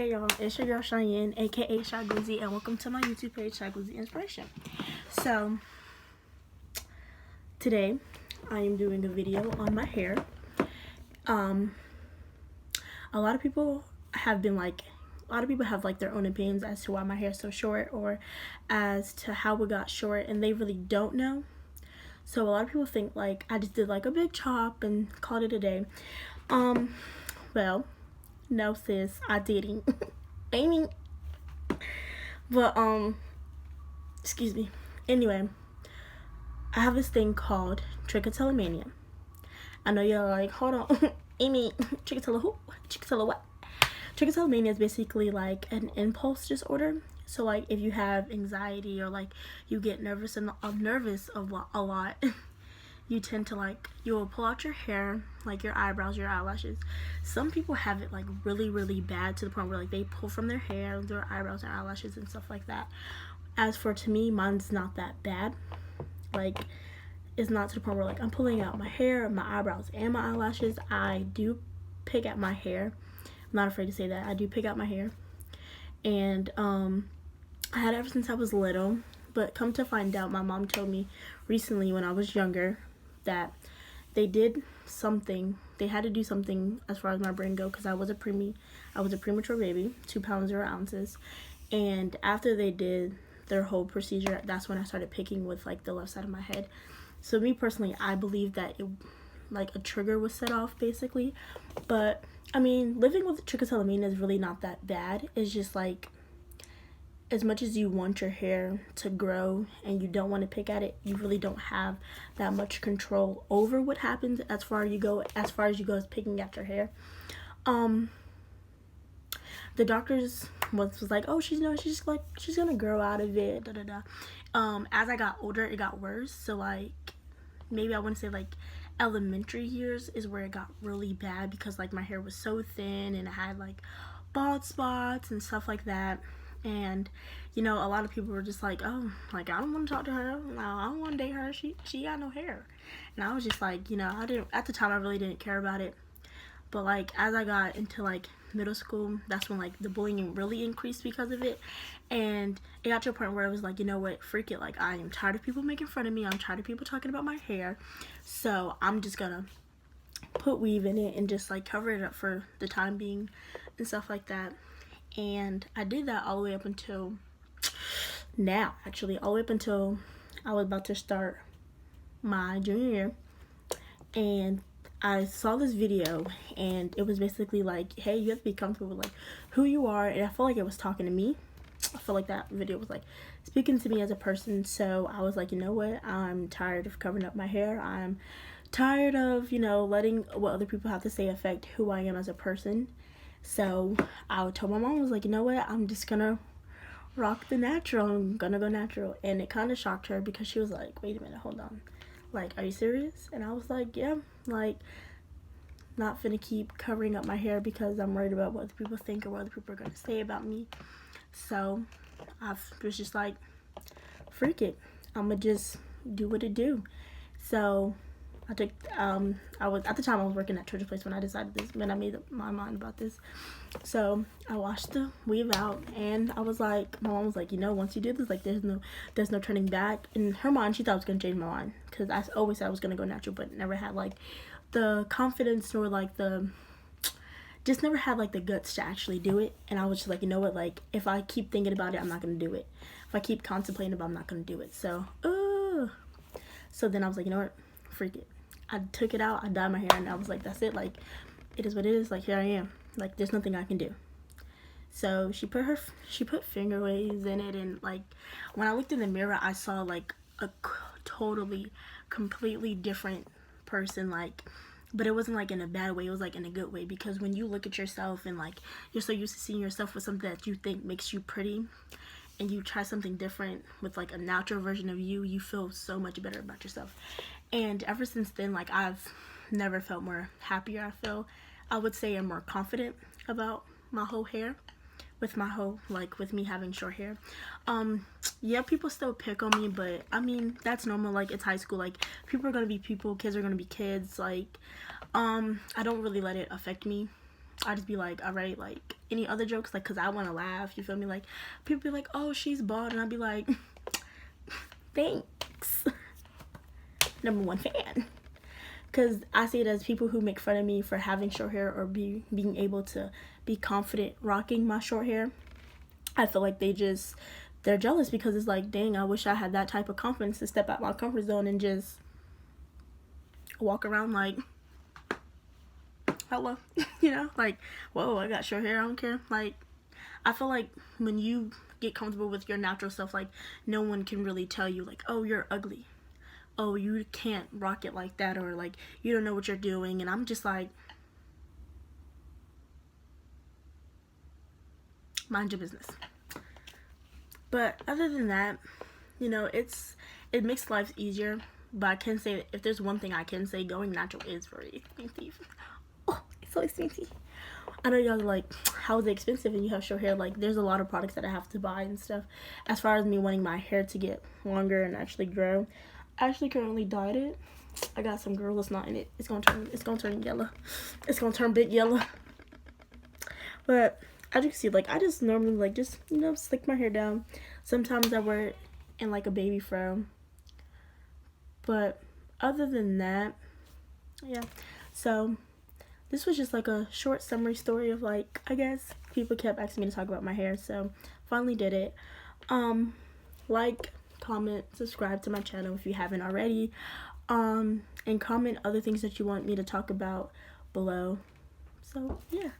Hey y'all, it's your girl Cheyenne, aka Shy Glizzy, and welcome to my YouTube page, Shy Glizzy Inspiration. So, today I am doing a video on my hair. A lot of people have their own opinions as to why my hair is so short or as to how it got short, and they really don't know. So a lot of people think like I just did like a big chop and called it a day. Well, no sis, I didn't. Amy. But excuse me. Anyway, I have this thing called Trichotillomania. I know you're like, hold on, Amy, Trichotilla who? Trichotilla what? Trichotillomania is basically like an impulse disorder. So like if you have anxiety or like you get nervous a lot, you tend to like, you'll pull out your hair, like your eyebrows, your eyelashes. Some people have it like really bad to the point where like they pull from their hair, their eyebrows and eyelashes and stuff like that. As for to me, mine's not that bad. Like it's not to the point where like I'm pulling out my hair, my eyebrows and my eyelashes. I do pick out my hair. I'm not afraid to say that. I do pick out my hair. And I had it ever since I was little. But come to find out, my mom told me recently when I was younger that they had to do something as far as my brain go, because I was a premature baby, 2 pounds 0 ounces. And after they did their whole procedure, that's when I started picking with like the left side of my head. So me personally, I believe that it, like, a trigger was set off basically. But I mean, living with trichotillomania is really not that bad. It's just like, as much as you want your hair to grow and you don't want to pick at it, you really don't have that much control over what happens as far as you go as picking at your hair. The doctors was like, oh, she's gonna grow out of it, as I got older, it got worse. So like, maybe I wouldn't say like elementary years is where it got really bad, because like my hair was so thin and I had like bald spots and stuff like that. And you know, a lot of people were just like, oh, like I don't want to talk to her, no, I don't want to date her, she got no hair. And I was just like, you know, at the time I really didn't care about it. But like as I got into like middle school, that's when like the bullying really increased because of it. And it got to a point where I was like, you know what, freak it, like I am tired of people making fun of me, I'm tired of people talking about my hair, so I'm just gonna put weave in it and just like cover it up for the time being and stuff like that. And I did that all the way up until now, actually, all the way up until I was about to start my junior year. And I saw this video and it was basically like, hey, you have to be comfortable with like who you are. And I felt like it was talking to me. I feel like that video was like speaking to me as a person. So I was like, you know what, I'm tired of covering up my hair. I'm tired of, you know, letting what other people have to say affect who I am as a person. So I told my mom, I was like, you know what, I'm just gonna rock the natural. I'm gonna go natural. And it kind of shocked her, because she was like, wait a minute, hold on, like, are you serious? And I was like, yeah, like, not finna keep covering up my hair because I'm worried about what other people think or what other people are gonna say about me. So I was just like, freak it, I'ma just do what it do. So I took, at the time I was working at Church Place when I made up my mind about this. So I washed the weave out, and I was like, my mom was like, you know, once you do this, like, there's no turning back. In her mind, she thought I was gonna change my mind, because I always said I was gonna go natural, but never had like the confidence or like never had like the guts to actually do it. And I was just like, you know what, like, if I keep thinking about it, I'm not gonna do it. If I keep contemplating about it, I'm not gonna do it. So then I was like, you know what, freak it. I took it out, I dyed my hair, and I was like, that's it, like, it is what it is, like, here I am, like, there's nothing I can do. So she put finger waves in it, and like, when I looked in the mirror, I saw like a completely different person, like, but it wasn't like in a bad way, it was like in a good way, because when you look at yourself and like you're so used to seeing yourself with something that you think makes you pretty, and you try something different with like a natural version of you, you feel so much better about yourself. And ever since then, like, I've never felt more happier. I would say I'm more confident about my whole hair, with me having short hair. Yeah, people still pick on me, but I mean, that's normal. Like, it's high school, like, people are gonna be people, kids are gonna be kids. Like, I don't really let it affect me I just be like, all right, like any other jokes, like, cause I want to laugh, you feel me? Like people be like, oh, she's bald, and I'd be like, thanks. Number one fan. Because I see it as people who make fun of me for having short hair or being able to be confident rocking my short hair. I feel like they're jealous, because it's like, dang, I wish I had that type of confidence to step out my comfort zone and just walk around like, hello, you know, like, whoa, I got short hair, I don't care. Like, I feel like when you get comfortable with your natural self, like, no one can really tell you, like, oh, you're ugly. Oh, you can't rock it like that, or like, you don't know what you're doing. And I'm just like, mind your business. But other than that, you know, it makes life easier. But I can say, if there's one thing I can say, going natural is very expensive. Oh, it's so expensive. I know y'all are like, how is it expensive and you have short hair? Like, there's a lot of products that I have to buy and stuff. As far as me wanting my hair to get longer and actually grow, I actually currently dyed it. I got some Gorilla Snot in it. It's gonna turn yellow. It's gonna turn big yellow. But as you can see, like, I just normally like just, you know, slick my hair down. Sometimes I wear it in like a baby fro. But other than that, yeah. So this was just like a short summary story of, like, I guess people kept asking me to talk about my hair, so finally did it. Like, comment, subscribe to my channel if you haven't already, and comment other things that you want me to talk about below. So yeah.